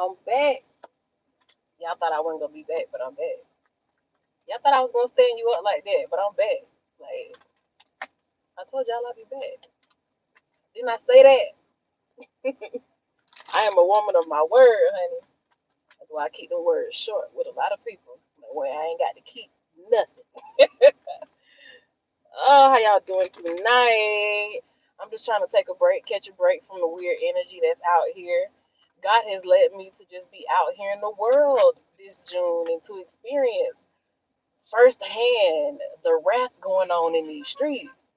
I'm back. Y'all thought I wasn't gonna be back, but I'm back. Y'all thought I was gonna stand you up like that, but I'm back. Like I told y'all I'd be back. Didn't I say that? I am a woman of my word, honey. That's why I keep the words short with a lot of people. That way I ain't got to keep nothing. Oh, how y'all doing tonight? I'm just trying to take a break, catch a break from the weird energy that's out here. God has led me to just be out here in the world this June and to experience firsthand the wrath going on in these streets.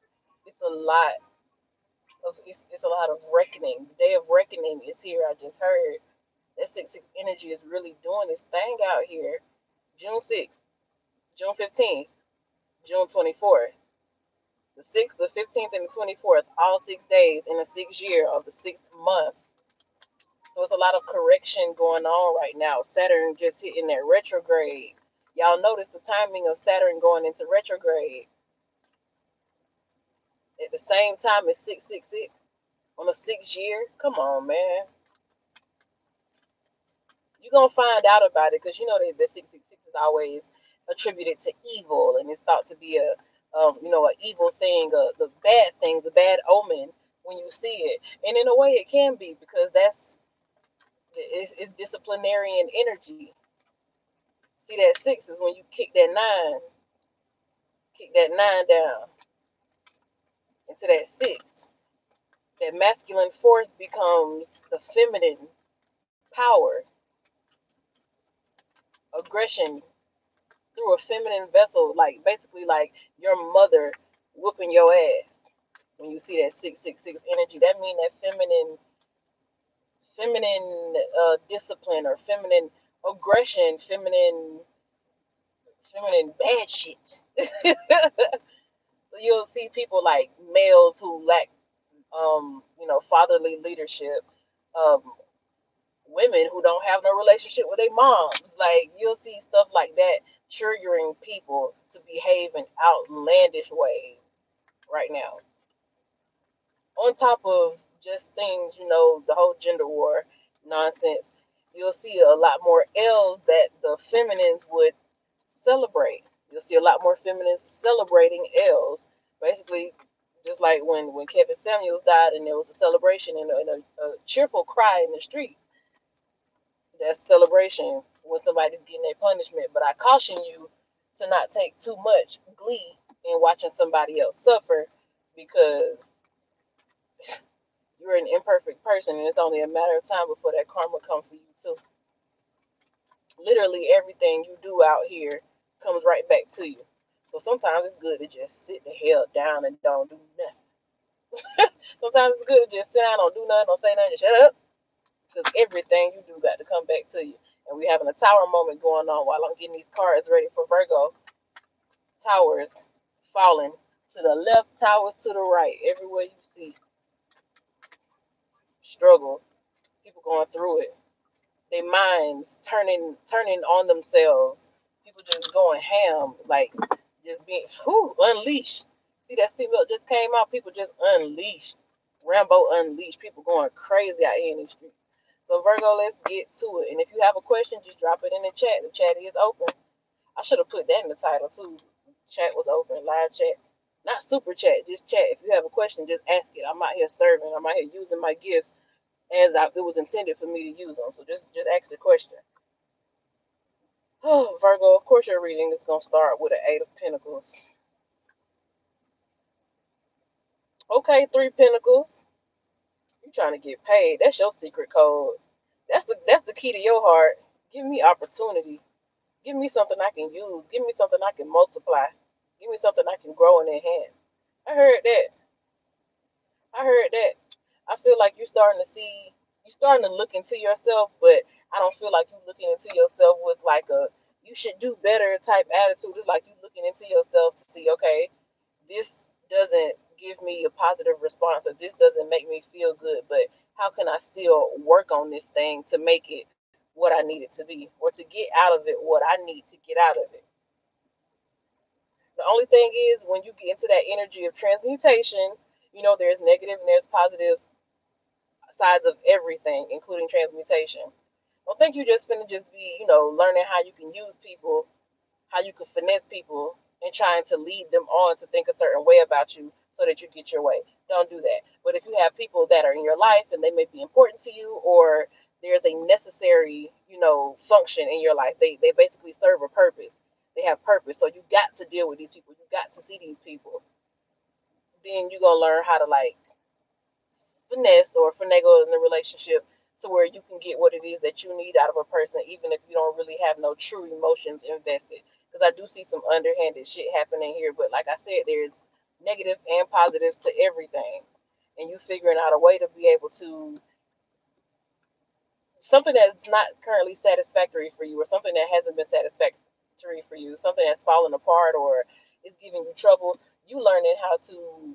It's a lot it's a lot of reckoning. The day of reckoning is here. I just heard that 6-6 energy is really doing its thing out here. June 6th, June 15th, June 24th. The 6th, the 15th, and the 24th, all 6 days in the 6th year of the 6th month. So it's a lot of correction going on right now. Saturn just hitting that retrograde. Y'all notice the timing of Saturn going into retrograde at the same time as 666 on the 6th year. Come on, man. You're going to find out about it because you know that the 666 is always attributed to evil and it's thought to be an evil thing, the bad things, a bad omen when you see it. And in a way it can be because it's disciplinarian energy. See, that 6 is when you kick that 9 down into that 6. That masculine force becomes the feminine power, aggression through a feminine vessel, like basically like your mother whooping your ass. When you see that 666 energy, that means that feminine discipline or feminine aggression, feminine bad shit. So you'll see people like males who lack fatherly leadership, um, women who don't have no relationship with their moms. Like you'll see stuff like that triggering people to behave in outlandish ways right now. On top of just things, the whole gender war nonsense, you'll see a lot more L's that the feminines would celebrate. You'll see a lot more feminines celebrating L's. Basically, just like when Kevin Samuels died and there was a celebration and a cheerful cry in the streets. That's celebration when somebody's getting their punishment. But I caution you to not take too much glee in watching somebody else suffer because you're an imperfect person and it's only a matter of time before that karma comes for you too. Literally everything you do out here comes right back to you. So sometimes it's good to just sit the hell down and don't do nothing. Sometimes it's good to just sit down, don't do nothing, don't say nothing, shut up. Because everything you do got to come back to you. And we having a tower moment going on while I'm getting these cards ready for Virgo. Towers falling to the left, towers to the right. Everywhere you see struggle, people going through it. Their minds turning on themselves. People just going ham, like just being unleashed. See that seatbelt just came out. People just unleashed. Rambo unleashed. People going crazy out here in these streets. So Virgo, let's get to it. And if you have a question, just drop it in the chat. The chat is open. I should have put that in the title too. Chat was open, live chat. Not super chat, just chat. If you have a question, just ask it. I'm out here serving. I'm out here using my gifts as it was intended for me to use them. So just ask the question. Oh, Virgo, of course your reading is going to start with an 8 of Pentacles. Okay, 3 Pentacles. You trying to get paid. That's your secret code. That's the key to your heart. Give me opportunity. Give me something I can use. Give me something I can multiply. Give me something I can grow and enhance. I heard that. I heard that. I feel like you're starting to look into yourself, but I don't feel like you're looking into yourself with like a you should do better type attitude. It's like you looking into yourself to see, okay, this doesn't give me a positive response or this doesn't make me feel good, but how can I still work on this thing to make it what I need it to be or to get out of it what I need to get out of it. The only thing is when you get into that energy of transmutation, there's negative and there's positive sides of everything, including transmutation. Don't think you just finna just be, you know, learning how you can use people, how you can finesse people, and trying to lead them on to think a certain way about you so that you get your way. Don't do that. But if you have people that are in your life and they may be important to you, or there's a necessary, you know, function in your life, they basically serve a purpose. They have purpose. So you got to deal with these people. You got to see these people. Then you're gonna learn how to like finesse or finagle in the relationship to where you can get what it is that you need out of a person, even if you don't really have no true emotions invested. Because I do see some underhanded shit happening here, but like I said, there's negative and positives to everything, and you figuring out a way to be able to something that's not currently satisfactory for you, or something that hasn't been satisfactory for you, something that's falling apart or is giving you trouble, you learning how to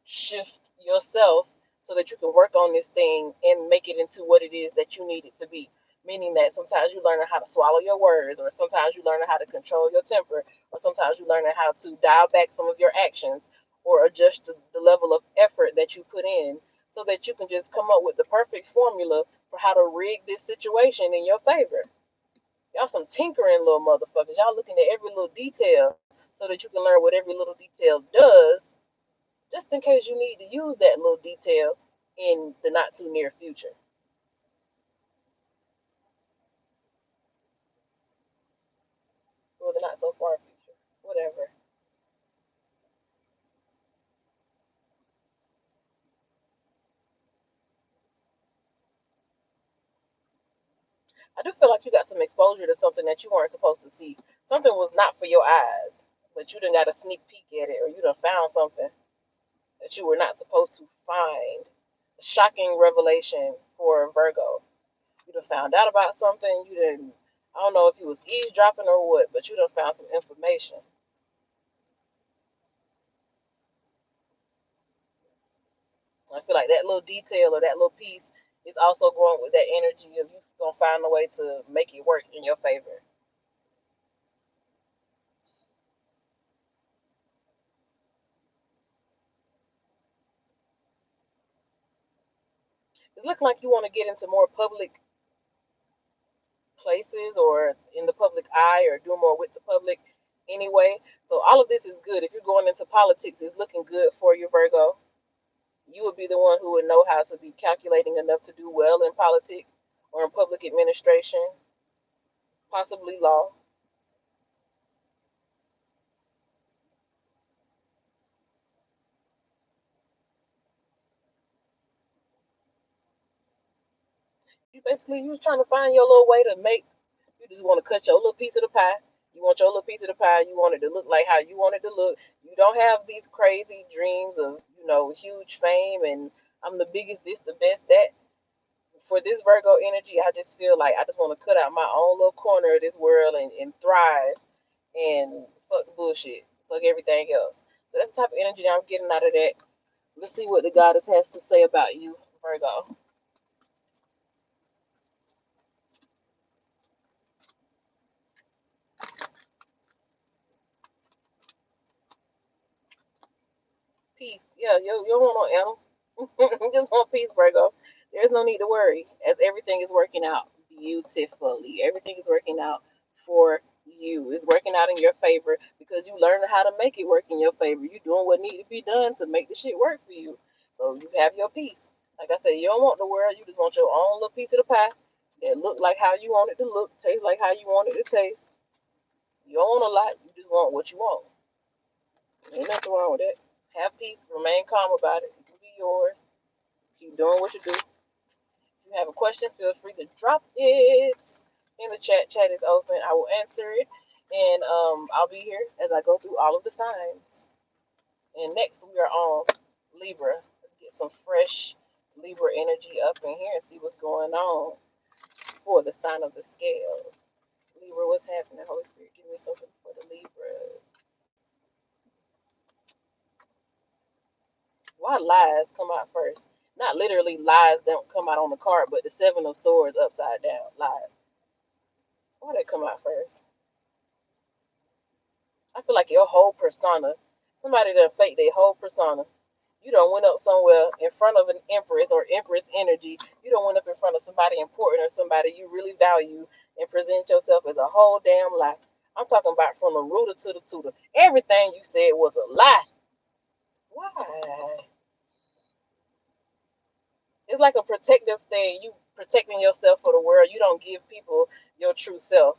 shift yourself so that you can work on this thing and make it into what it is that you need it to be. Meaning that sometimes you learn how to swallow your words, or sometimes you learn how to control your temper, or sometimes you learn how to dial back some of your actions or adjust the level of effort that you put in so that you can just come up with the perfect formula for how to rig this situation in your favor. Y'all some tinkering little motherfuckers. Y'all looking at every little detail so that you can learn what every little detail does, just in case you need to use that little detail in the not too near future or the not so far future. Whatever. I do feel like you got some exposure to something that you weren't supposed to see. Something was not for your eyes, but you done got a sneak peek at it, or you done found something that you were not supposed to find. A shocking revelation for Virgo. You done found out about something. You didn't. I don't know if you was eavesdropping or what, but you done found some information. I feel like that little detail or that little piece is also going with that energy of you gonna find a way to make it work in your favor. It's looking like you want to get into more public places or in the public eye or do more with the public anyway. So all of this is good. If you're going into politics, it's looking good for you, Virgo. You would be the one who would know how to be calculating enough to do well in politics or in public administration, possibly law. You just trying to find your little way to make. You just want to cut your little piece of the pie. You want your little piece of the pie. You want it to look like how you want it to look. You don't have these crazy dreams of, you know, huge fame and I'm the biggest this, the best that. For this Virgo energy, I just feel like I just want to cut out my own little corner of this world and thrive and fuck the bullshit, fuck everything else. So that's the type of energy I'm getting out of that. Let's see what the goddess has to say about you, Virgo. Peace. Yeah, you don't want no animal. You just want peace, Virgo. There's no need to worry, as everything is working out beautifully. Everything is working out for you. It's working out in your favor because you learned how to make it work in your favor. You're doing what needs to be done to make the shit work for you. So you have your peace. Like I said, you don't want the world. You just want your own little piece of the pie that look like how you want it to look, taste like how you want it to taste. You don't want a lot. You just want what you want. Ain't nothing wrong with that. Have peace. Remain calm about it. It can be yours. Just keep doing what you do. If you have a question, feel free to drop it in the chat. Chat is open. I will answer it. And I'll be here as I go through all of the signs. And next, we are on Libra. Let's get some fresh Libra energy up in here and see what's going on for the sign of the scales. Libra, what's happening? Holy Spirit, give me something for the Libras. Why lies come out first? Not literally lies don't come out on the card, but the seven of swords upside down. Lies. Why they come out first? I feel like your whole persona, somebody done fake their whole persona You don't went up somewhere in front of an empress or empress energy. You don't went up in front of somebody important or somebody you really value and present yourself as a whole damn lie. I'm talking about from the rooter to the tutor. Everything you said was a lie. Why? It's like a protective thing. You protecting yourself for the world. You don't give people your true self.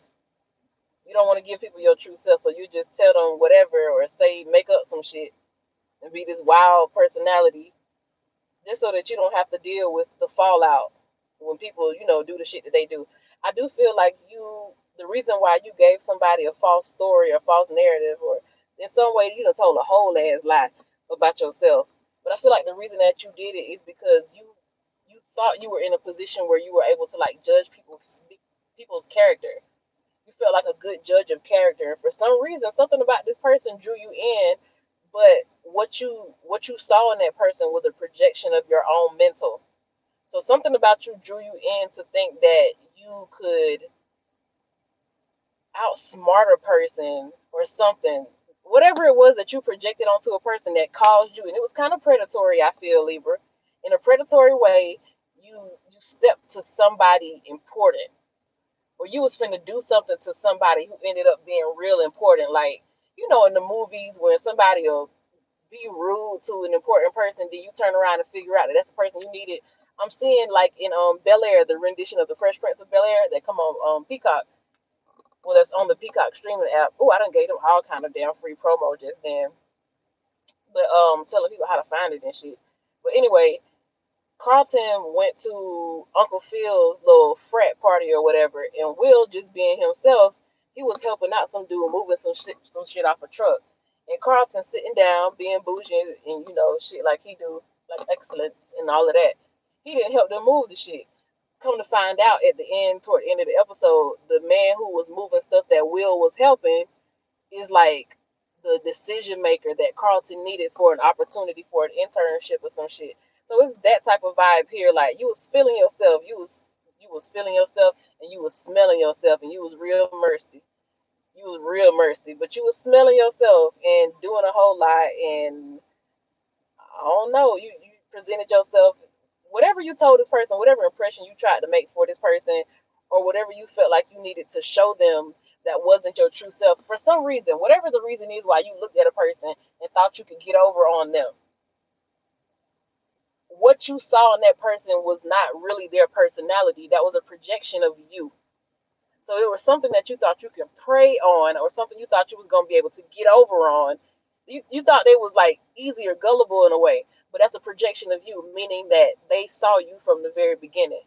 You don't want to give people your true self, so you just tell them whatever or say make up some shit and be this wild personality just so that you don't have to deal with the fallout when people, do the shit that they do. I do feel like the reason why you gave somebody a false story or false narrative, or in some way, told a whole ass lie about yourself. But I feel like the reason that you did it is because you thought you were in a position where you were able to like judge people's character. You felt like a good judge of character. For some reason, something about this person drew you in, but what you saw in that person was a projection of your own mental. So something about you drew you in to think that you could outsmart a person or something. Whatever it was that you projected onto a person that caused you, and it was kind of predatory, I feel, Libra. In a predatory way, you stepped to somebody important, or you was finna do something to somebody who ended up being real important. Like, in the movies where somebody will be rude to an important person, then you turn around and figure out that that's the person you needed. I'm seeing like in Bel Air, the rendition of the Fresh Prince of Bel Air that come on Peacock. Well, that's on the Peacock streaming app. Oh, I done gave them all kind of damn free promo just then, but telling people how to find it and shit. But anyway, Carlton went to Uncle Phil's little frat party or whatever, and Will, just being himself, he was helping out some dude moving some shit off a truck. And Carlton sitting down, being bougie and shit like he do, like excellence and all of that. He didn't help them move the shit. Come to find out at the end, toward the end of the episode, the man who was moving stuff that Will was helping is like the decision maker that Carlton needed for an opportunity for an internship or some shit. So it's that type of vibe here. Like you was feeling yourself, you was feeling yourself, and you was smelling yourself, and you was real mercy. You was real mercy, but you was smelling yourself and doing a whole lot. And I don't know, you presented yourself, whatever you told this person, whatever impression you tried to make for this person, or whatever you felt like you needed to show them that wasn't your true self. For some reason, whatever the reason is why you looked at a person and thought you could get over on them, what you saw in that person was not really their personality. That was a projection of you. So it was something that you thought you could prey on, or something you thought you was gonna be able to get over on. You thought they was like easy or gullible in a way, but that's a projection of you, meaning that they saw you from the very beginning.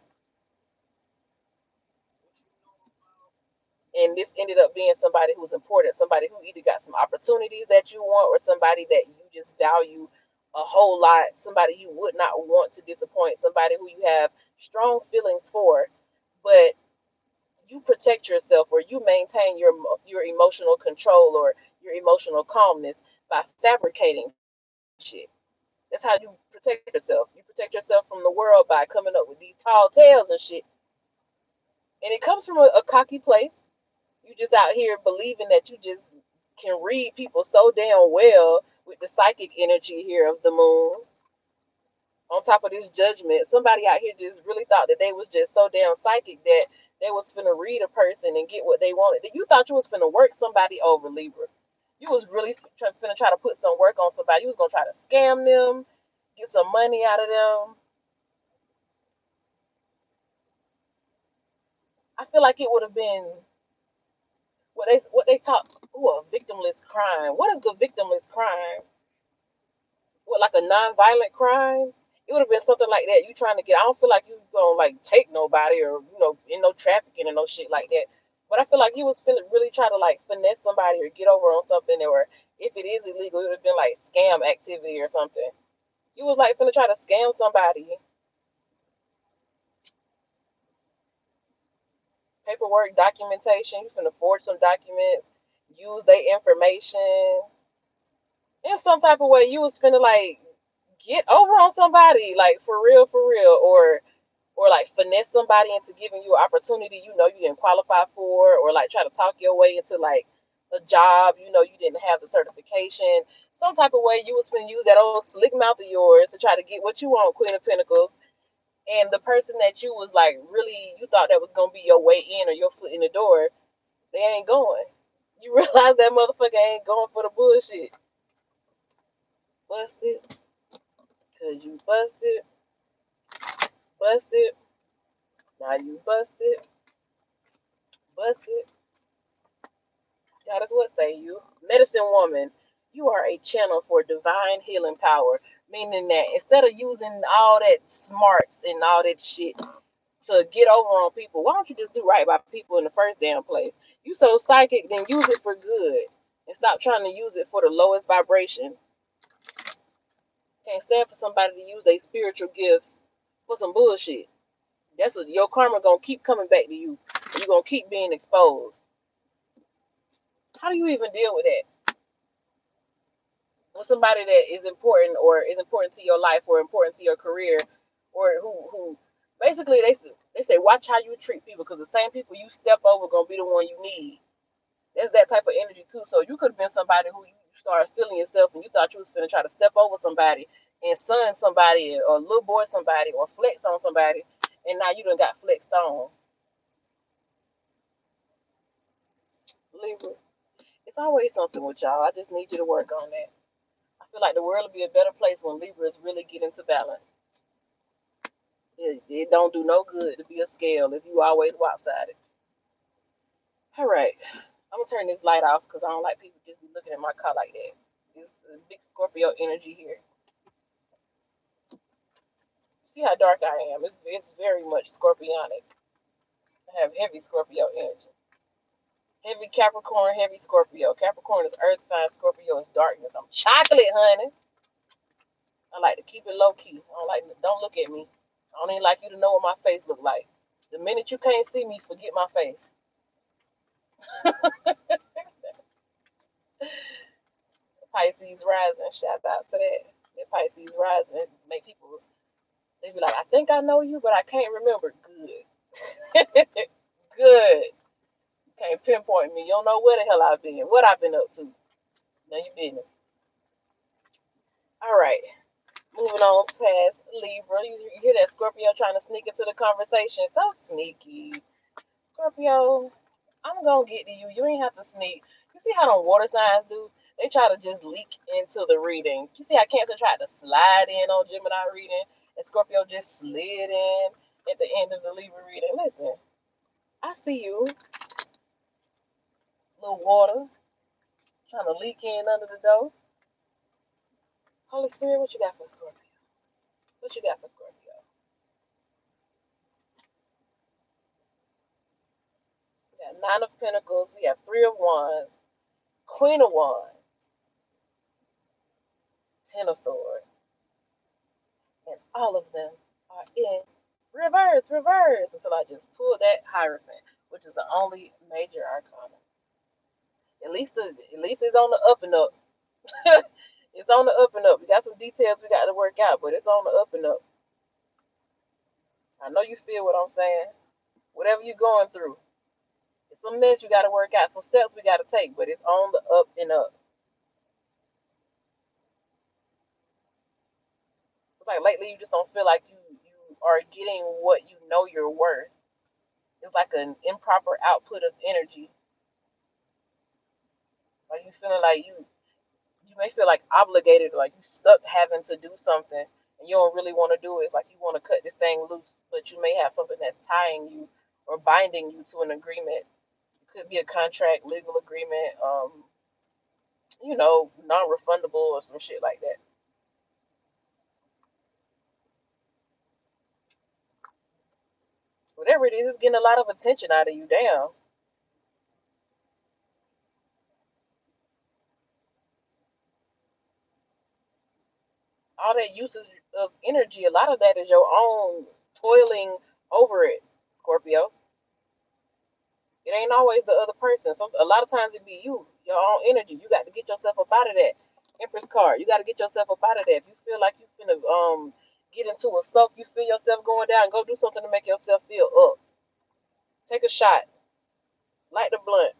And this ended up being somebody who's important, somebody who either got some opportunities that you want, or somebody that you just value a whole lot, somebody you would not want to disappoint, somebody who you have strong feelings for, but you protect yourself, or you maintain your emotional control or your emotional calmness by fabricating shit. That's how you protect yourself. You protect yourself from the world by coming up with these tall tales and shit. And it comes from a cocky place. You just out here believing that you just can read people so damn well with the psychic energy here of the moon. On top of this judgment, somebody out here just really thought that they was just so damn psychic that they was finna read a person and get what they wanted. You thought you was finna work somebody over, Libra. You was really finna try to put some work on somebody. You was gonna try to scam them, get some money out of them. I feel like it would have been what they call a victimless crime. What is the victimless crime? What, like a non-violent crime? It would have been something like that. You trying to get? I don't feel like you gonna like take nobody, or in no trafficking and no shit like that. But I feel like you was finna really try to like finesse somebody or get over on something, or if it is illegal, it would have been like scam activity or something. You was like finna try to scam somebody. Paperwork, documentation. You finna forge some documents, use their information in some type of way. You was finna like get over on somebody, like for real, or like finesse somebody into giving you an opportunity you didn't qualify for, or like try to talk your way into like a job, you know, you didn't have the certification, some type of way you was finna use that old slick mouth of yours to try to get what you want, Queen of Pentacles. And the person that you was like really, you thought that was gonna be your way in or your foot in the door, they ain't going. You realize that motherfucker ain't going for the bullshit. Busted, cause you busted, busted. Now you busted, busted. God is what say you. Medicine woman, you are a channel for divine healing power. Meaning that instead of using all that smarts and all that shit to get over on people, why don't you just do right by people in the first damn place? You so psychic, then use it for good. And stop trying to use it for the lowest vibration. Can't stand for somebody to use their spiritual gifts for some bullshit. That's what your karma gonna keep coming back to you. You're gonna keep being exposed. How do you even deal with that? With somebody that is important or is important to your life or important to your career, or who basically they say watch how you treat people, because the same people you step over gonna be the one you need. There's that type of energy too. So you could have been somebody who you started feeling yourself and you thought you was finna try to step over somebody and son somebody or little boy somebody or flex on somebody, and now you done got flexed on. Libra, it's always something with y'all. I just need you to work on that. I feel like the world will be a better place when Libras really get into balance. It don't do no good to be a scale if you always lopsided. All right, I'm gonna turn this light off because I don't like people just be looking at my car like that. It's a big Scorpio energy here. See how dark I am? It's very much Scorpionic. I have heavy Scorpio energy. Heavy Capricorn, heavy Scorpio. Capricorn is earth sign, Scorpio is darkness. I'm chocolate, honey. I like to keep it low key. Don't look at me. I don't even like you to know what my face look like. The minute you can't see me, forget my face. Pisces rising, shout out to that. That Pisces rising make people, they be like, I think I know you, but I can't remember. Good. Good. You can't pinpoint me. You don't know where the hell I've been, what I've been up to. Now you business. All right. Moving on past Libra. You hear that Scorpio trying to sneak into the conversation. So sneaky. Scorpio, I'm gonna get to you. You ain't have to sneak. You see how them water signs do? They try to just leak into the reading. You see how Cancer tried to slide in on Gemini reading, and Scorpio just slid in at the end of the Libra reading. Listen, I see you, little water, trying to leak in under the door. Holy Spirit, what you got for Scorpio? What you got for Scorpio? We got Nine of Pentacles. We have Three of Wands, Queen of Wands, Ten of Swords, and all of them are in reverse, reverse, until I just pull that Hierophant, which is the only major arcana. At least it's on the up and up. It's on the up and up. We got some details we got to work out, but it's on the up and up. I know you feel what I'm saying. Whatever you're going through, it's some mess you got to work out, some steps we got to take, but it's on the up and up. It's like lately you just don't feel like you are getting what you know you're worth. It's like an improper output of energy. Like you feeling like you may feel like obligated, like you stuck having to do something and you don't really want to do it. It's like you want to cut this thing loose, but you may have something that's tying you or binding you to an agreement. It could be a contract, legal agreement, non-refundable or some shit like that. Whatever it is, it's getting a lot of attention out of you. Damn. All that usage of energy, a lot of that is your own toiling over it, Scorpio. It ain't always the other person. A lot of times it be you, your own energy. You got to get yourself up out of that. Empress card. You got to get yourself up out of that. If you feel like you finna get into a slump, you feel yourself going down, go do something to make yourself feel up. Take a shot. Light the blunt.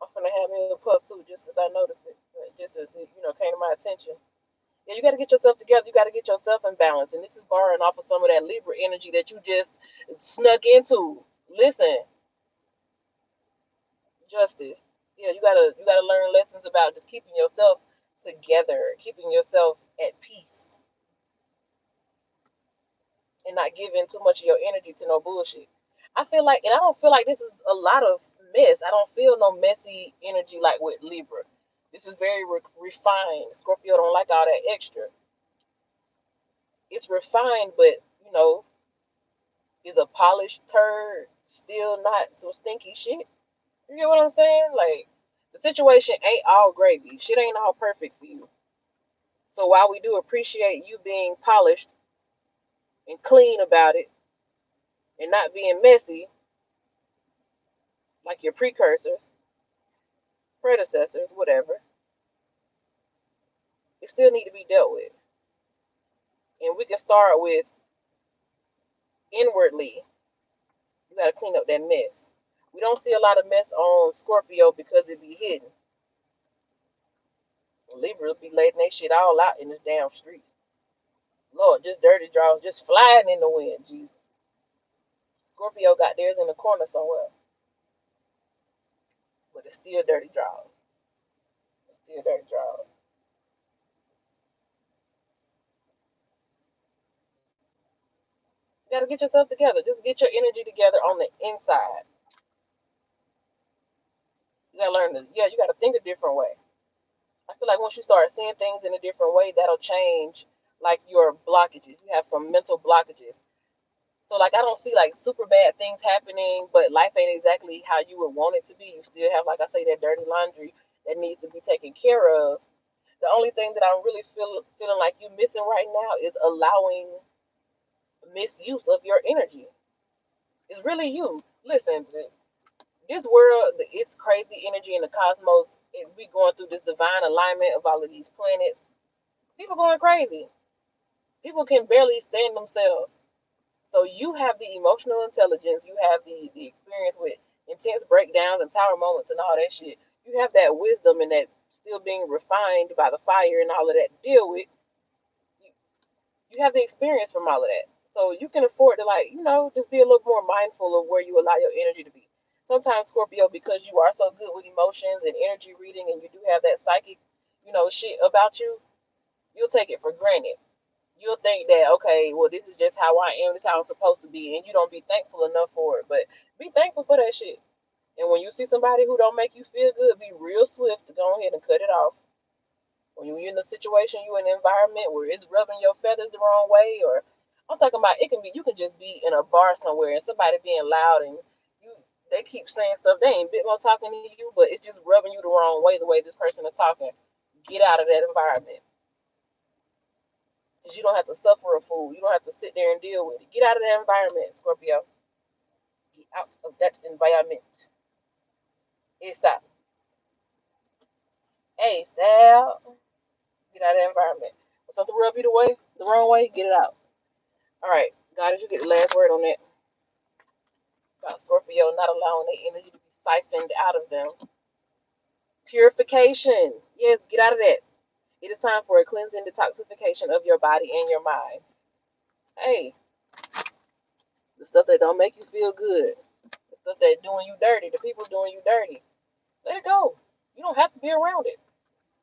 I'm finna have me a puff too, just as I noticed it, just as it, came to my attention. Yeah, you got to get yourself together. You got to get yourself in balance. And this is borrowing off of some of that Libra energy that you just snuck into. Listen, justice. Yeah, you gotta learn lessons about just keeping yourself together, keeping yourself at peace, and not giving too much of your energy to no bullshit. I feel like, and I don't feel like this is a lot of mess. I don't feel no messy energy like with Libra. This is very refined. Scorpio don't like all that extra. It's refined, but you know, is a polished turd still not some stinky shit? You get what I'm saying? Like, the situation ain't all gravy. Shit ain't all perfect for you. So while we do appreciate you being polished and clean about it and not being messy like your precursors, predecessors, whatever, it still need to be dealt with. And we can start with inwardly. You got to clean up that mess. We don't see a lot of mess on Scorpio because it be hidden. Libra be letting that shit all out in the damn streets. Lord, just dirty draws, just flying in the wind, Jesus. Scorpio got theirs in the corner somewhere, but it's still dirty draws. It's still dirty draws. You gotta get yourself together. Just get your energy together on the inside. You gotta learn to, yeah, you gotta think a different way. I feel like once you start seeing things in a different way, that'll change like your blockages. You have some mental blockages. So like I don't see like super bad things happening, but life ain't exactly how you would want it to be. You still have, like I say, that dirty laundry that needs to be taken care of. The only thing that I'm really feeling like you missing right now is allowing misuse of your energy. It's really you. Listen, this world, it's crazy energy in the cosmos. We going through this divine alignment of all of these planets. People going crazy. People can barely stand themselves. So you have the emotional intelligence. You have the experience with intense breakdowns and tower moments and all that shit. You have that wisdom and that still being refined by the fire and all of that to deal with. You have the experience from all of that. So you can afford to, like, just be a little more mindful of where you allow your energy to be. Sometimes Scorpio, because you are so good with emotions and energy reading and you do have that psychic, shit about you, you'll take it for granted. You'll think that, okay, well, this is just how I am, this is how I'm supposed to be, and you don't be thankful enough for it. But be thankful for that shit. And when you see somebody who don't make you feel good, be real swift to go ahead and cut it off. When you're in a situation, you're in an environment where it's rubbing your feathers the wrong way, or I'm talking about, it can be, you can just be in a bar somewhere and somebody being loud and you they keep saying stuff, they ain't bit more talking to you, but it's just rubbing you the wrong way, the way this person is talking. Get out of that environment. Because you don't have to suffer a fool. You don't have to sit there and deal with it. Get out of that environment, Scorpio. Get out of that environment. ASAP. ASAP. Get out of that environment. If something rub you the wrong way, get it out. All right, God, did you get the last word on that? About Scorpio not allowing their energy to be siphoned out of them. Purification. Yes, get out of that. It is time for a cleansing detoxification of your body and your mind. Hey, the stuff that don't make you feel good, the stuff that doing you dirty, the people doing you dirty, let it go. You don't have to be around it.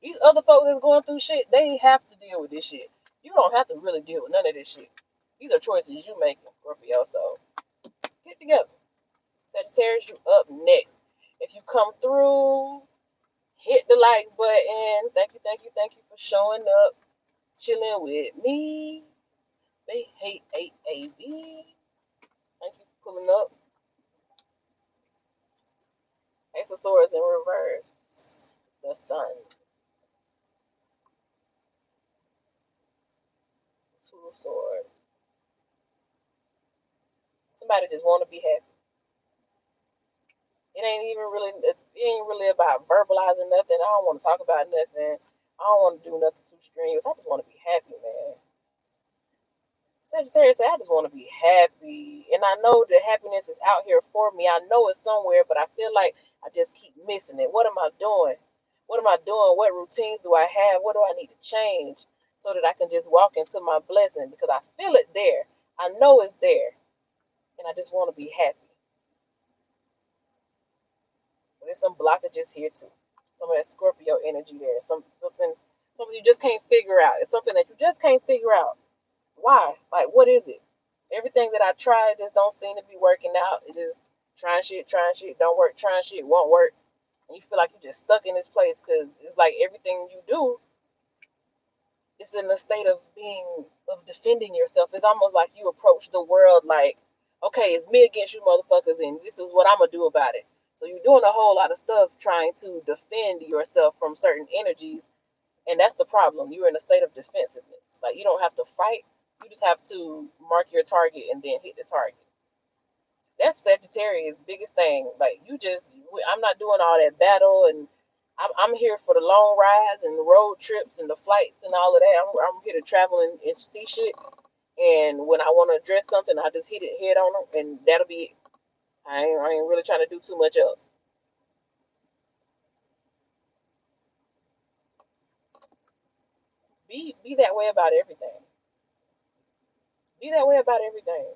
These other folks that's going through shit, they have to deal with this shit. You don't have to really deal with none of this shit. These are choices you make, Scorpio. So get together. Sagittarius, you up next. If you come through, hit the like button. Thank you, thank you, thank you for showing up, chilling with me. They hate AAB. Thank you for pulling up. Ace of Swords in reverse. The Sun. Two of Swords. Somebody just want to be happy. It ain't really about verbalizing nothing. I don't want to talk about nothing. I don't want to do nothing too strenuous. I just want to be happy, man. Sagittarius say, I just want to be happy. And I know the happiness is out here for me. I know it's somewhere, but I feel like I just keep missing it. What am I doing? What am I doing? What routines do I have? What do I need to change so that I can just walk into my blessing? Because I feel it there. I know it's there. And I just want to be happy. But there's some blockages here too. Some of that Scorpio energy there. Something you just can't figure out. It's something that you just can't figure out. Why? Like, what is it? Everything that I tried just don't seem to be working out. It just trying shit, don't work, trying shit, won't work. And you feel like you're just stuck in this place because it's like everything you do is in a state of defending yourself. It's almost like you approach the world like, okay, it's me against you motherfuckers, and this is what I'm gonna do about it. So you're doing a whole lot of stuff trying to defend yourself from certain energies, and that's the problem. You're in a state of defensiveness. Like, you don't have to fight. You just have to mark your target and then hit the target. That's Sagittarius' biggest thing. Like, I'm not doing all that battle, and I'm here for the long rides and the road trips and the flights and all of that. I'm here to travel and see shit. And when I want to address something, I just hit it head on, and that'll be it. I ain't really trying to do too much else. Be that way about everything. Be that way about everything.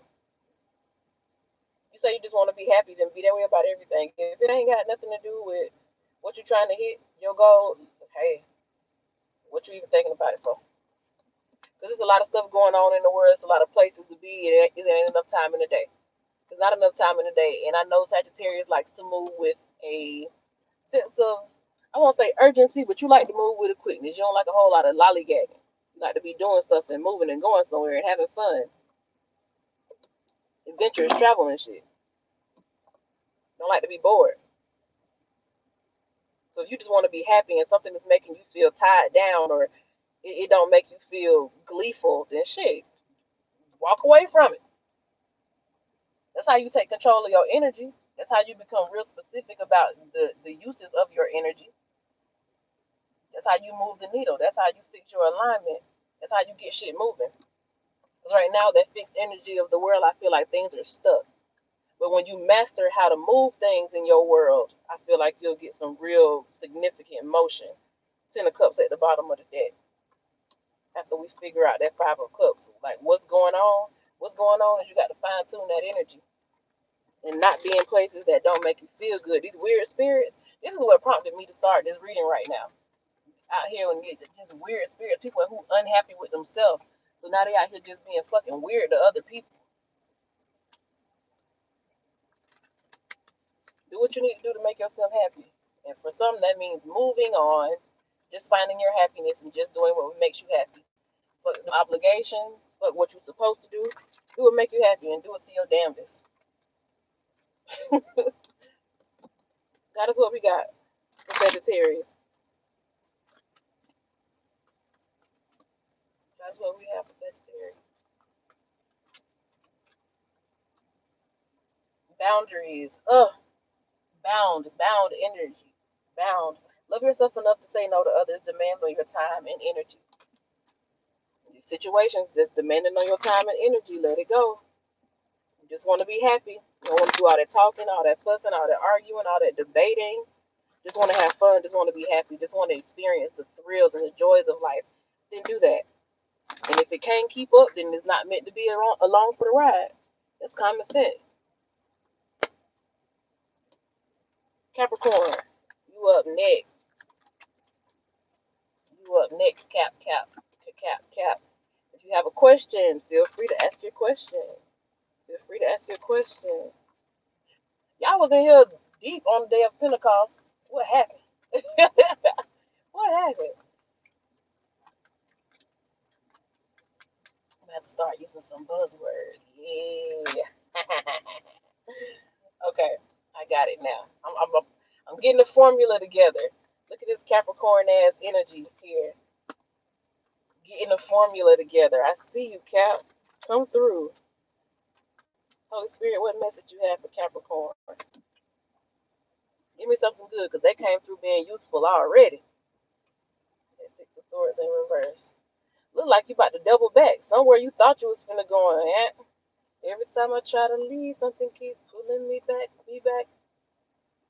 You say you just want to be happy, then be that way about everything. If it ain't got nothing to do with what you're trying to hit, your goal, hey, what you even thinking about it for? Because there's a lot of stuff going on in the world. It's a lot of places to be. It ain't enough time in the day. There's not enough time in the day. And I know Sagittarius likes to move with a sense of, I won't say urgency, but you like to move with a quickness. You don't like a whole lot of lollygagging. You like to be doing stuff and moving and going somewhere and having fun. Adventurous travel and shit. Don't like to be bored. So if you just want to be happy and something is making you feel tied down, or it don't make you feel gleeful, then shit, walk away from it. That's how you take control of your energy. That's how you become real specific about the uses of your energy. That's how you move the needle. That's how you fix your alignment. That's how you get shit moving. Because right now, that fixed energy of the world, I feel like things are stuck. But when you master how to move things in your world, I feel like you'll get some real significant motion. Ten of Cups at the bottom of the deck. After we figure out that Five of Cups, like what's going on? What's going on is you got to fine tune that energy and not be in places that don't make you feel good. These weird spirits. This is what prompted me to start this reading right now. Out here and get just weird spirits, people who unhappy with themselves. So now they out here just being fucking weird to other people. Do what you need to do to make yourself happy. And for some, that means moving on, just finding your happiness and just doing what makes you happy. Fuck the obligations, fuck what you're supposed to do. Do what make you happy and do it to your damnedest. That is what we got for Sagittarius. That's what we have for Sagittarius. Boundaries. Bound energy. Bound. Love yourself enough to say no to others' demands on your time and energy. These situations that's demanding on your time and energy, let it go. You just want to be happy. You don't want to do all that talking, all that fussing, all that arguing, all that debating. Just want to have fun. Just want to be happy. Just want to experience the thrills and the joys of life. Then do that. And if it can't keep up, then it's not meant to be along for the ride. That's common sense. Capricorn, you up next. You up next, Cap. If you have a question, feel free to ask your question. Feel free to ask your question. Y'all was in here deep on the day of Pentecost. What happened? What happened? I'm gonna have to start using some buzzwords. Yeah. Okay, I got it now. I'm getting the formula together. Look at this Capricorn ass energy here. Getting the formula together. I see you, Cap. Come through. Holy Spirit, what message you have for Capricorn? Give me something good, because they came through being useful already. Six of Swords in reverse. Look like you about to double back. Somewhere you thought you was finna go at. Every time I try to leave, something keeps pulling me back,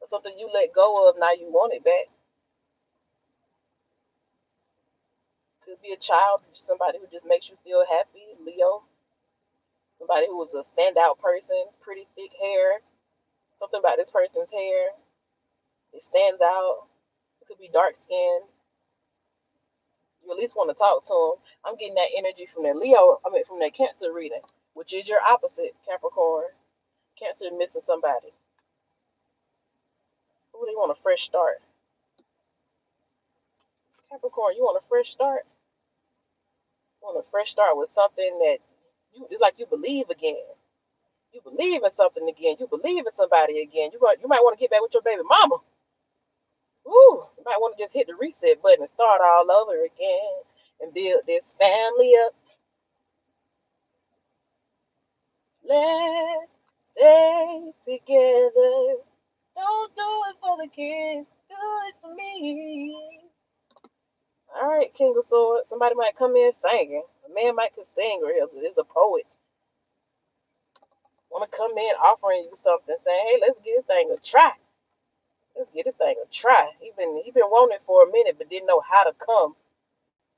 Or something you let go of, now you want it back. Could be a child, somebody who just makes you feel happy, Leo. Somebody who was a standout person, pretty thick hair. Something about this person's hair, it stands out. It could be dark skin. You at least want to talk to them. I'm getting that energy from that Leo, from that Cancer reading, which is your opposite, Capricorn. Cancer missing somebody. Ooh, they want a fresh start. Capricorn, you want a fresh start? You want a fresh start with something that it's like you believe again. You believe in something again. You believe in somebody again. You might want to get back with your baby mama. Ooh, you might want to just hit the reset button and start all over again and build this family up. Let's stay together. Don't do it for the kids. Do it for me. All right, King of Swords. Somebody might come in singing. A man might could sing or is a poet. Want to come in offering you something, saying, "Hey, let's get this thing a try. Let's get this thing a try." He been wanting it for a minute, but didn't know how to come.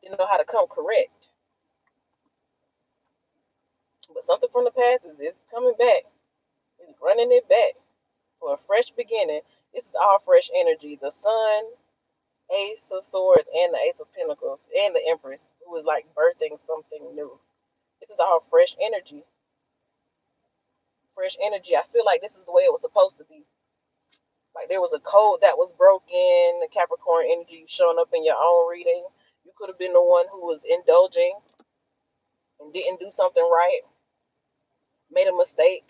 Didn't know how to come correct. But something from the past is coming back. It's running it back for a fresh beginning. This is all fresh energy. The Sun, Ace of Swords, and the Ace of Pentacles, and the Empress, who is like birthing something new. This is all fresh energy. Fresh energy. I feel like this is the way it was supposed to be. Like there was a code that was broken. The Capricorn energy showing up in your own reading. You could have been the one who was indulging and didn't do something right, made a mistake,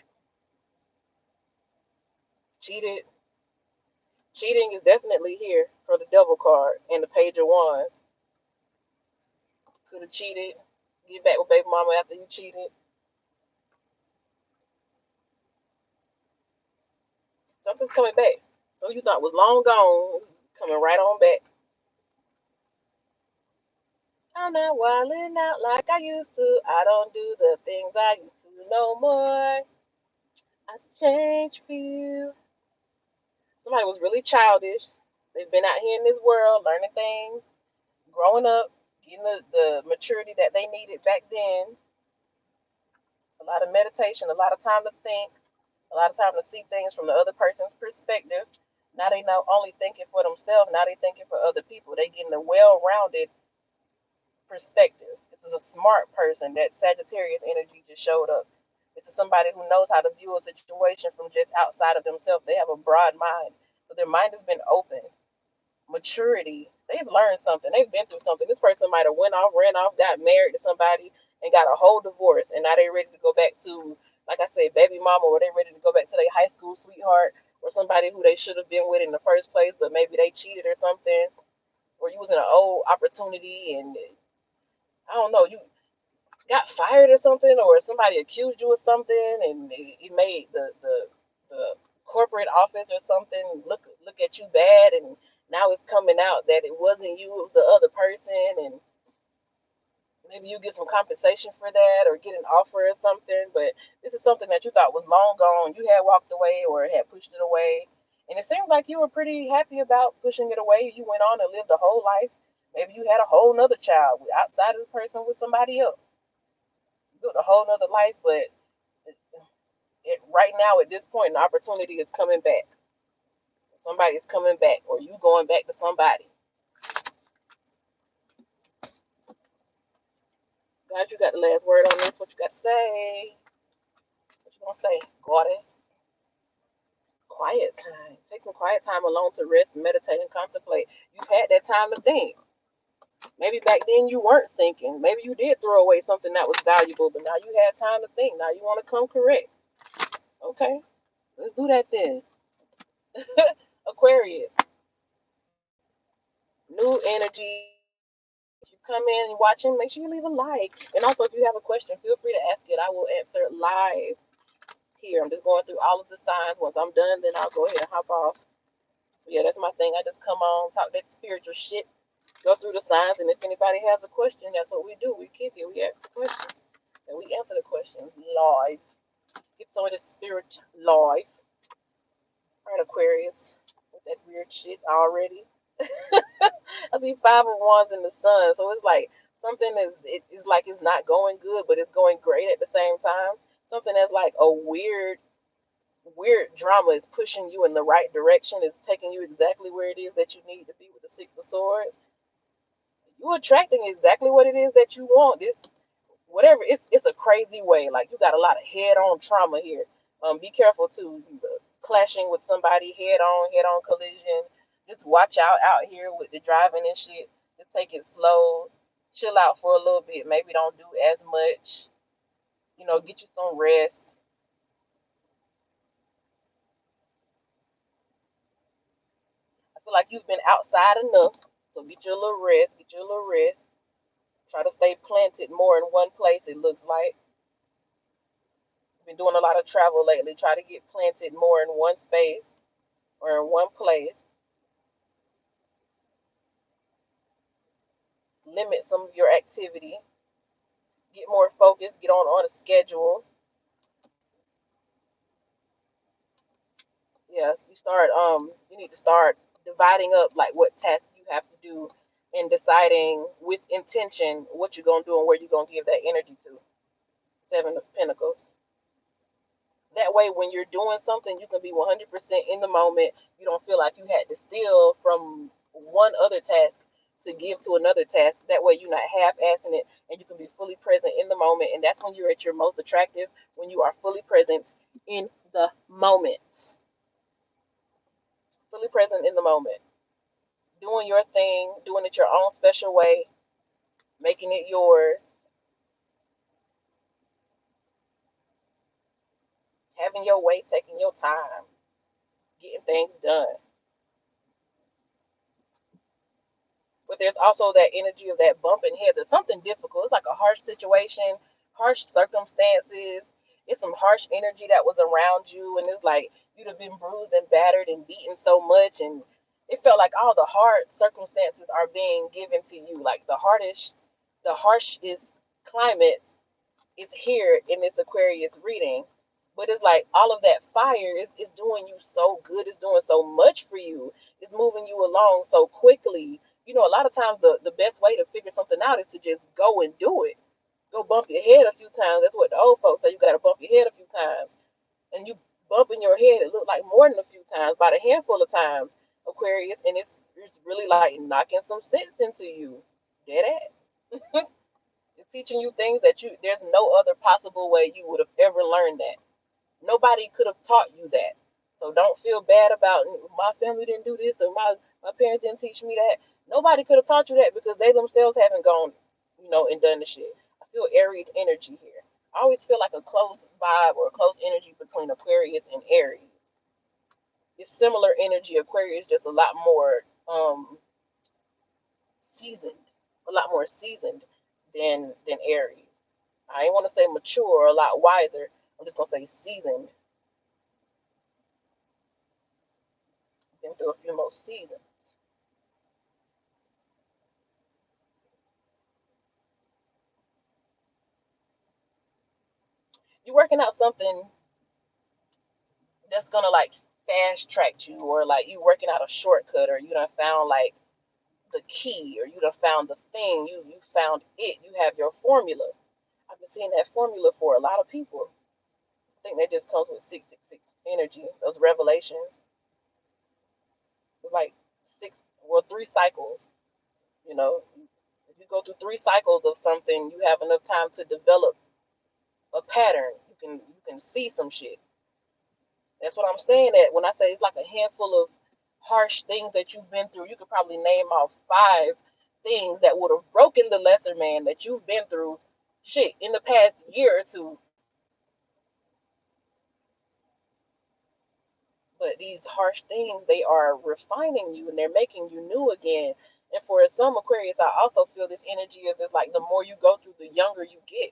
cheated. Cheating is definitely here for the Devil card and the Page of Wands. Could have cheated. Get back with baby mama after you cheated. Something's coming back. So you thought was long gone, coming right on back. I'm not wilding out like I used to. I don't do the things I used to no more. I changed for you. Somebody was really childish. They've been out here in this world learning things, growing up, getting the maturity that they needed back then. A lot of meditation, a lot of time to think, a lot of time to see things from the other person's perspective. Now they not only thinking for themselves, now they thinking for other people. They getting a well-rounded perspective. This is a smart person. That Sagittarius energy just showed up. This is somebody who knows how to view a situation from just outside of themselves. They have a broad mind. So their mind has been open. Maturity. They've learned something. They've been through something. This person might have went off, ran off, got married to somebody, and got a whole divorce. And now they're ready to go back to, like I said, baby mama, or they're ready to go back to their high school sweetheart, or somebody who they should have been with in the first place, but maybe they cheated or something, or you was in an old opportunity and I don't know, you got fired or something, or somebody accused you of something, and it made the corporate office or something look at you bad, and now it's coming out that it wasn't you, it was the other person, and maybe you get some compensation for that or get an offer or something. But this is something that you thought was long gone. You had walked away or had pushed it away, and it seems like you were pretty happy about pushing it away. You went on and lived a whole life. Maybe you had a whole nother child outside of the person with somebody else, built a whole nother life, but right now at this point, the opportunity is coming back. Somebody is coming back, or you going back to somebody. God, you got the last word on this. What you got to say? What you gonna say, goddess? Quiet time. Take some quiet time alone to rest, meditate, and contemplate. You've had that time to think. Maybe back then you weren't thinking. Maybe you did throw away something that was valuable, but now you had time to think. Now you want to come correct. Okay, let's do that then. Aquarius, new energy. If you come in and watching, make sure you leave a like. And also, if you have a question, feel free to ask it. I will answer it live here. I'm just going through all of the signs. Once I'm done, then I'll go ahead and hop off. Yeah, that's my thing. I just come on, talk that spiritual shit, go through the signs, and if anybody has a question, that's what we do. We kick it, we ask the questions, and we answer the questions live. Get some of the spirit live. All right, Aquarius, with that weird shit already. I see 5 of Wands in the sun, so it's like something is like it's not going good, but it's going great at the same time. Something that's like a weird drama is pushing you in the right direction. It's taking you exactly where it is that you need to be with the Six of Swords. You're attracting exactly what it is that you want. This whatever it's a crazy way. Like you got a lot of head-on trauma here. Be careful too. Clashing with somebody head-on collision. Just watch out here with the driving and shit. Just take it slow. Chill out for a little bit. Maybe don't do as much. Get you some rest. I feel like you've been outside enough. So get you a little rest. Get you a little rest. Try to stay planted more in one place, it looks like. You've been doing a lot of travel lately. Try to get planted more in one space or in one place. Limit some of your activity. Get more focused. Get on a schedule. Yeah, you need to start dividing up like what tasks you have to do and deciding with intention what you're gonna do and where you're gonna give that energy to. 7 of Pentacles. That way, when you're doing something, you can be 100% in the moment. You don't feel like you had to steal from one other task to give to another task. That way, you're not half-assing it, and you can be fully present in the moment. And that's when you're at your most attractive, when you are fully present in the moment. Fully present in the moment. Doing your thing, doing it your own special way, making it yours, having your way, taking your time, getting things done. But there's also that energy of that bumping heads. It's something difficult. It's like a harsh situation, harsh circumstances. It's some harsh energy that was around you, and it's like you'd have been bruised and battered and beaten so much, and it felt like all the hard circumstances are being given to you. Like the harshest climate is here in this Aquarius reading. But it's like all of that fire is doing you so good. It's doing so much for you. It's moving you along so quickly. A lot of times the best way to figure something out is to just go and do it. Go bump your head a few times. That's what the old folks say. You got to bump your head a few times. And you bumping your head, it looked like more than a few times, about a handful of times, Aquarius. And it's really like knocking some sense into you. Dead ass. It's teaching you things that there's no other possible way you would have ever learned that. Nobody could have taught you that. So don't feel bad about my family didn't do this or my parents didn't teach me that. Nobody could have taught you that because they themselves haven't gone, and done the shit. I feel Aries energy here. I always feel like a close vibe or a close energy between Aquarius and Aries. It's similar energy. Aquarius just a lot more seasoned, a lot more seasoned than Aries. I ain't want to say mature or a lot wiser. I'm just gonna say seasoned. Been through a few more seasons. You're working out something that's gonna like fast track you, or like you working out a shortcut, or you done found like the key, or you done found the thing. You found it. You have your formula. I've been seeing that formula for a lot of people. I think that just comes with 666 energy. Those revelations. It's like well, 3 cycles. You know, if you go through 3 cycles of something, you have enough time to develop a pattern. You can see some shit. That's what I'm saying. That when I say it's like a handful of harsh things that you've been through, you could probably name off 5 things that would have broken the lesser man that you've been through. Shit, in the past year or two. But these harsh things, they are refining you and they're making you new again. And for some Aquarius, I also feel this energy of it's like the more you go through, the younger you get.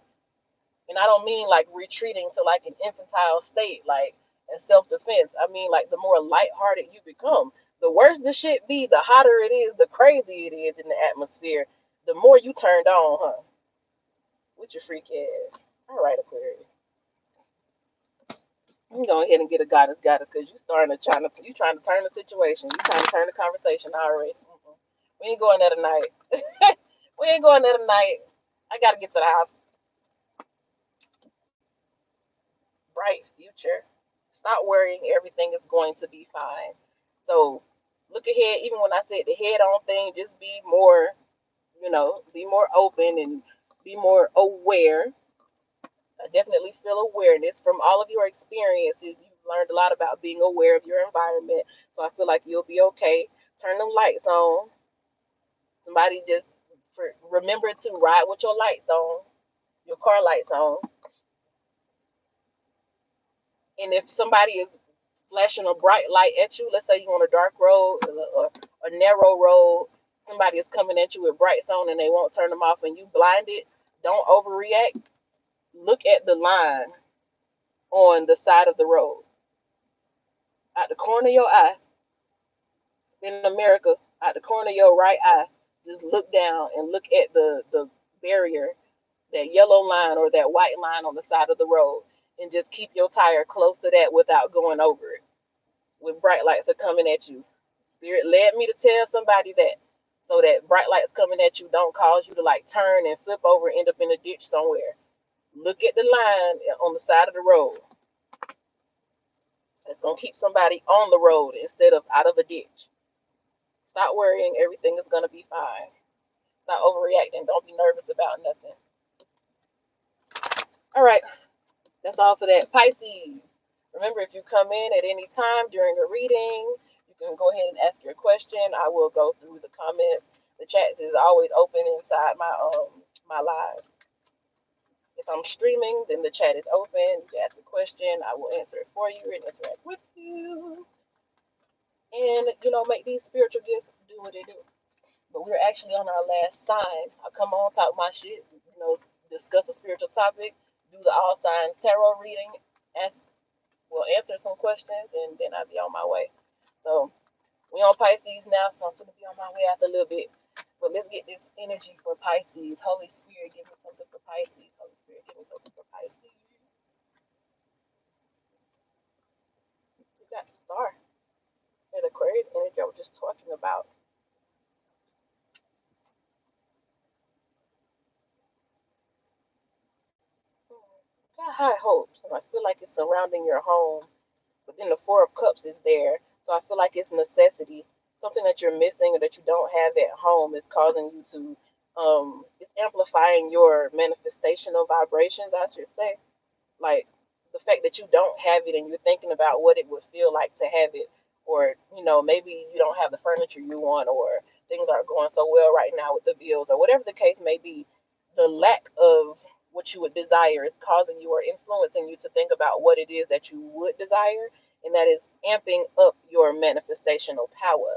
And I don't mean like retreating to like an infantile state, like as self-defense. I mean like the more lighthearted you become, The worse the shit be, the hotter it is, the crazier it is in the atmosphere, the more you turned on, huh? With your freak ass. All right, Aquarius. You go ahead and get a goddess, because you trying to turn the situation. You trying to turn the conversation already. We ain't going there tonight. We ain't going there tonight. I gotta get to the house. Bright future. Stop worrying. Everything is going to be fine. So look ahead. Even when I said the head on thing, just be more, be more open and be more aware. I definitely feel awareness from all of your experiences. You've learned a lot about being aware of your environment. So I feel like you'll be okay. Turn them lights on. Somebody just remember to ride with your lights on, your car lights on. And if somebody is flashing a bright light at you, let's say you're on a dark road or a narrow road, somebody is coming at you with brights on and they won't turn them off and you blinded, don't overreact. Look at the line on the side of the road. At the corner of your eye, in America, at the corner of your right eye, just look down and look at the barrier, that yellow line or that white line on the side of the road, and just keep your tire close to that without going over it when bright lights are coming at you. Spirit led me to tell somebody that, so that bright lights coming at you don't cause you to like turn and flip over and end up in a ditch somewhere. Look at the line on the side of the road. It's going to keep somebody on the road instead of out of a ditch. Stop worrying. Everything is going to be fine. Stop overreacting. Don't be nervous about nothing. All right. That's all for that. Pisces. Remember, if you come in at any time during a reading, you can go ahead and ask your question. I will go through the comments. The chat is always open inside my lives. If I'm streaming, then the chat is open. You can ask a question. I will answer it for you and interact with you. And, make these spiritual gifts do what they do. But we're actually on our last sign. I'll come on, talk my shit, discuss a spiritual topic, do the all signs tarot reading, answer some questions, and then I'll be on my way. So we on Pisces now, so I'm gonna be on my way after a little bit. But let's get this energy for Pisces. Holy Spirit, give me something for Pisces. Holy Spirit, give me something for Pisces. You got the star. That Aquarius energy I was just talking about. Got high hopes, and I feel like it's surrounding your home. But then the Four of Cups is there, so I feel like it's necessity. Something that you're missing or that you don't have at home is causing you to, it's amplifying your manifestational vibrations, I should say. Like the fact that you don't have it and you're thinking about what it would feel like to have it, or maybe you don't have the furniture you want, or things aren't going so well right now with the bills, or whatever the case may be. The lack of what you would desire is causing you or influencing you to think about what it is that you would desire, and that is amping up your manifestational power.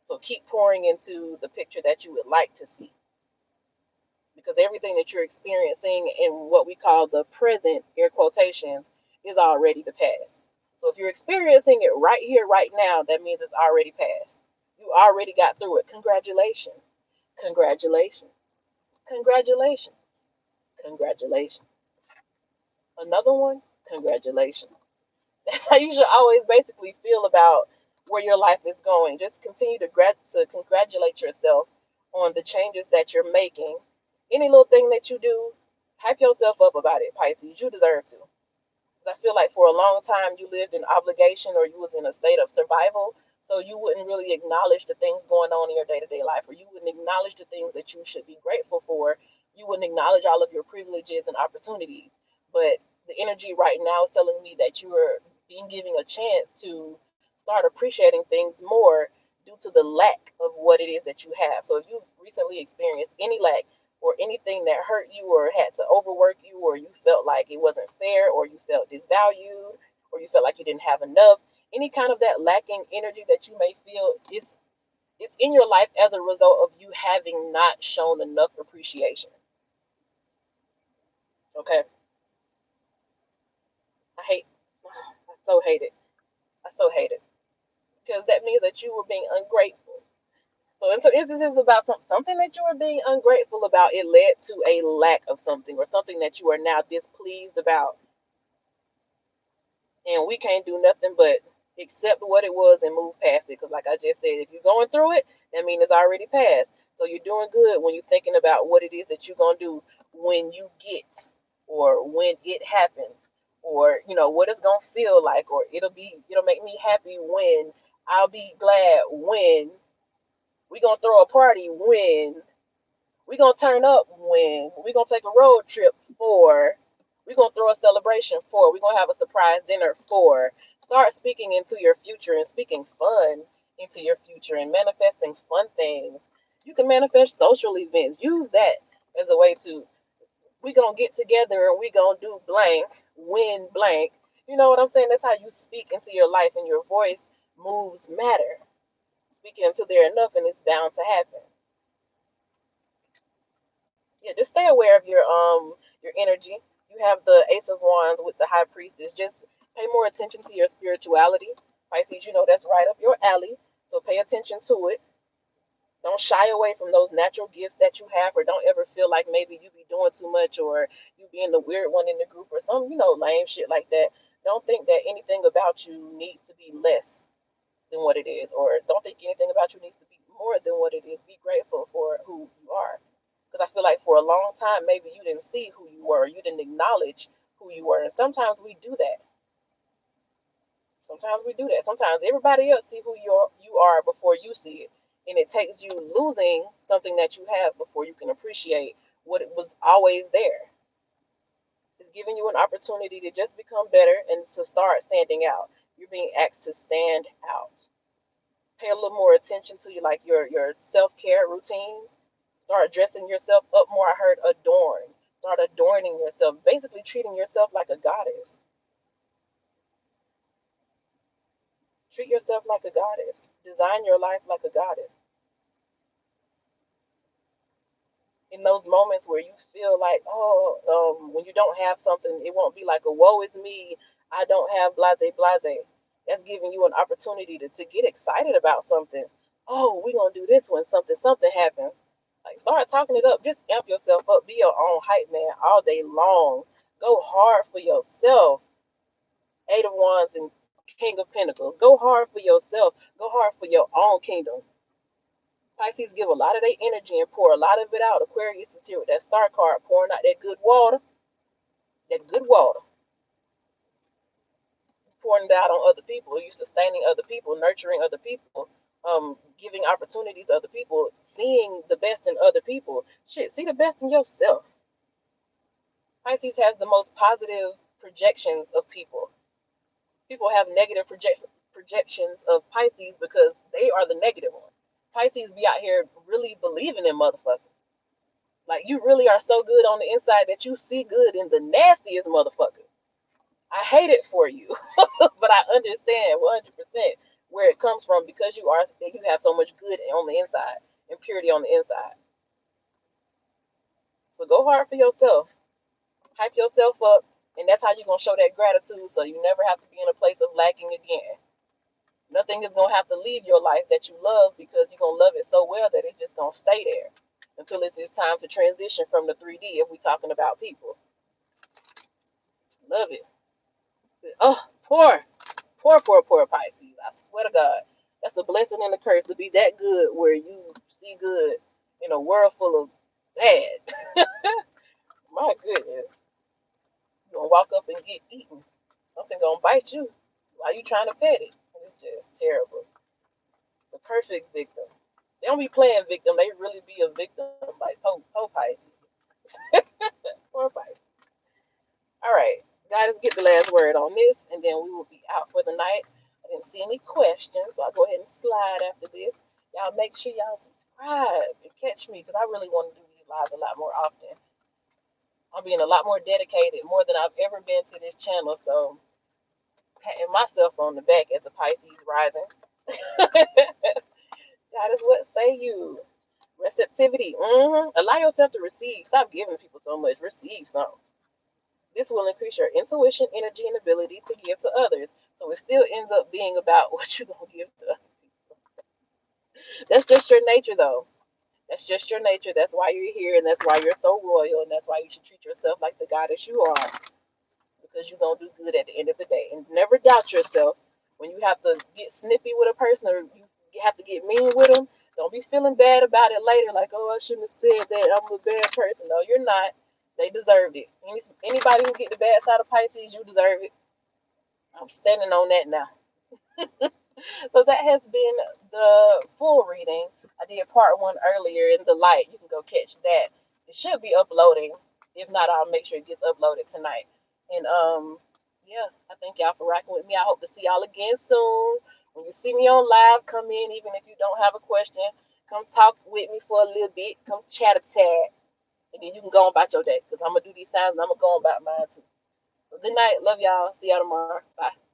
So keep pouring into the picture that you would like to see, because everything that you're experiencing in what we call the present, air quotations, is already the past. So if you're experiencing it right here, right now, that means it's already past. You already got through it. Congratulations. Congratulations. Congratulations. Congratulations. Another one? Congratulations. That's how you should always basically feel about where your life is going. Just continue to congratulate yourself on the changes that you're making. Any little thing that you do, hype yourself up about it, Pisces. You deserve to. I feel like for a long time you lived in obligation, or you was in a state of survival, so you wouldn't really acknowledge the things going on in your day-to-day life, or you wouldn't acknowledge the things that you should be grateful for. You wouldn't acknowledge all of your privileges and opportunities. But the energy right now is telling me that you are being given a chance to start appreciating things more due to the lack of what it is that you have. So if you've recently experienced any lack, or anything that hurt you, or had to overwork you, or you felt like it wasn't fair, or you felt disvalued, or you felt like you didn't have enough, any kind of that lacking energy that you may feel, it's in your life as a result of you having not shown enough appreciation. Okay? I so hate it. I so hate it. because that means that you were being ungrateful. So in some instances about something that you were being ungrateful about, it led to a lack of something or something that you are now displeased about. And we can't do nothing but accept what it was and move past it. Because like I just said, if you're going through it, that means it's already passed. So you're doing good when you're thinking about what it is that you're going to do when you get, or when it happens, or what it's going to feel like, or it'll make me happy when, I'll be glad when, we going to throw a party when, we going to turn up when, we going to take a road trip for, we going to throw a celebration for, we going to have a surprise dinner for. Start speaking into your future and speaking fun into your future and manifesting fun things. You can manifest social events. Use that as a way to, we going to get together and we going to do blank when blank. You know what I'm saying? That's how you speak into your life, and your voice moves matter. Speaking until they're enough, and it's bound to happen. Yeah, just stay aware of your energy. You have the Ace of Wands with the High Priestess. Just pay more attention to your spirituality. Pisces, that's right up your alley. So pay attention to it. Don't shy away from those natural gifts that you have, or don't ever feel like maybe you be doing too much, or you being the weird one in the group, or some, lame shit like that. Don't think that anything about you needs to be less than what it is, or don't think anything about you needs to be more than what it is. Be grateful for who you are. Because I feel like for a long time, maybe you didn't see who you were, you didn't acknowledge who you were. And sometimes we do that. Sometimes we do that. Sometimes everybody else see who you are before you see it. And it takes you losing something that you have before you can appreciate what it was always there. It's giving you an opportunity to just become better and to start standing out. You're being asked to stand out. Pay a little more attention to your self-care routines. Start dressing yourself up more. I heard adorn. Start adorning yourself, basically treating yourself like a goddess. Treat yourself like a goddess. Design your life like a goddess. In those moments where you feel like, when you don't have something, it won't be like a woe is me, I don't have blase blase. That's giving you an opportunity to get excited about something. Oh, we're gonna do this when something happens. Like, start talking it up. Just amp yourself up. Be your own hype man all day long. Go hard for yourself. Eight of Wands and King of Pentacles. Go hard for yourself. Go hard for your own kingdom. Pisces give a lot of their energy and pour a lot of it out. Aquarius is here with that star card, pouring out that good water. That good water. Pouring it out on other people. You sustaining other people, nurturing other people, giving opportunities to other people, seeing the best in other people. Shit, see the best in yourself. Pisces has the most positive projections of people. People have negative projections of Pisces because they are the negative ones. Pisces be out here really believing in motherfuckers. Like, you really are so good on the inside that you see good in the nastiest motherfuckers. I hate it for you, but I understand 100% where it comes from, because you have so much good on the inside and purity on the inside. So go hard for yourself. Hype yourself up, and that's how you're going to show that gratitude, so you never have to be in a place of lacking again. Nothing is going to have to leave your life that you love, because you're going to love it so well that it's just going to stay there until it's time to transition from the 3D, if we're talking about people. Love it. Oh, poor Pisces. I swear to God. That's the blessing and the curse, to be that good where you see good in a world full of bad. My goodness. You're going to walk up and get eaten. Something going to bite you while you trying to pet it. It's just terrible. The perfect victim. They don't be playing victim. They really be a victim, like po Pisces. Poor Pisces. All right, guys, get the last word on this, and then we will be out for the night. I didn't see any questions, so I'll go ahead and slide after this. Y'all make sure y'all subscribe and catch me, because I really want to do these lives a lot more often. I'm being a lot more dedicated, more than I've ever been to this channel, so patting myself on the back as a Pisces rising. God is what say you. Receptivity. Allow yourself to receive. Stop giving people so much. Receive some. This will increase your intuition, energy, and ability to give to others. So it still ends up being about what you're going to give to others. That's just your nature, though. That's just your nature. That's why you're here, and that's why you're so royal, and that's why you should treat yourself like the goddess you are, because you're gonna do good at the end of the day. And never doubt yourself when you have to get snippy with a person or you have to get mean with them. Don't be feeling bad about it later, like, oh, I shouldn't have said that. I'm a bad person. No, you're not. They deserved it. Anybody who get the bad side of Pisces, you deserve it. I'm standing on that now. So that has been the full reading. I did part one earlier in the light. You can go catch that. It should be uploading. If not, I'll make sure it gets uploaded tonight. And yeah, I thank y'all for rocking with me. I hope to see y'all again soon. When you see me on live, come in. Even if you don't have a question, come talk with me for a little bit. Come chat a tad, and then you can go on about your day. Cause I'm gonna do these signs and I'm gonna go on about mine too. So good night. Love y'all. See y'all tomorrow. Bye.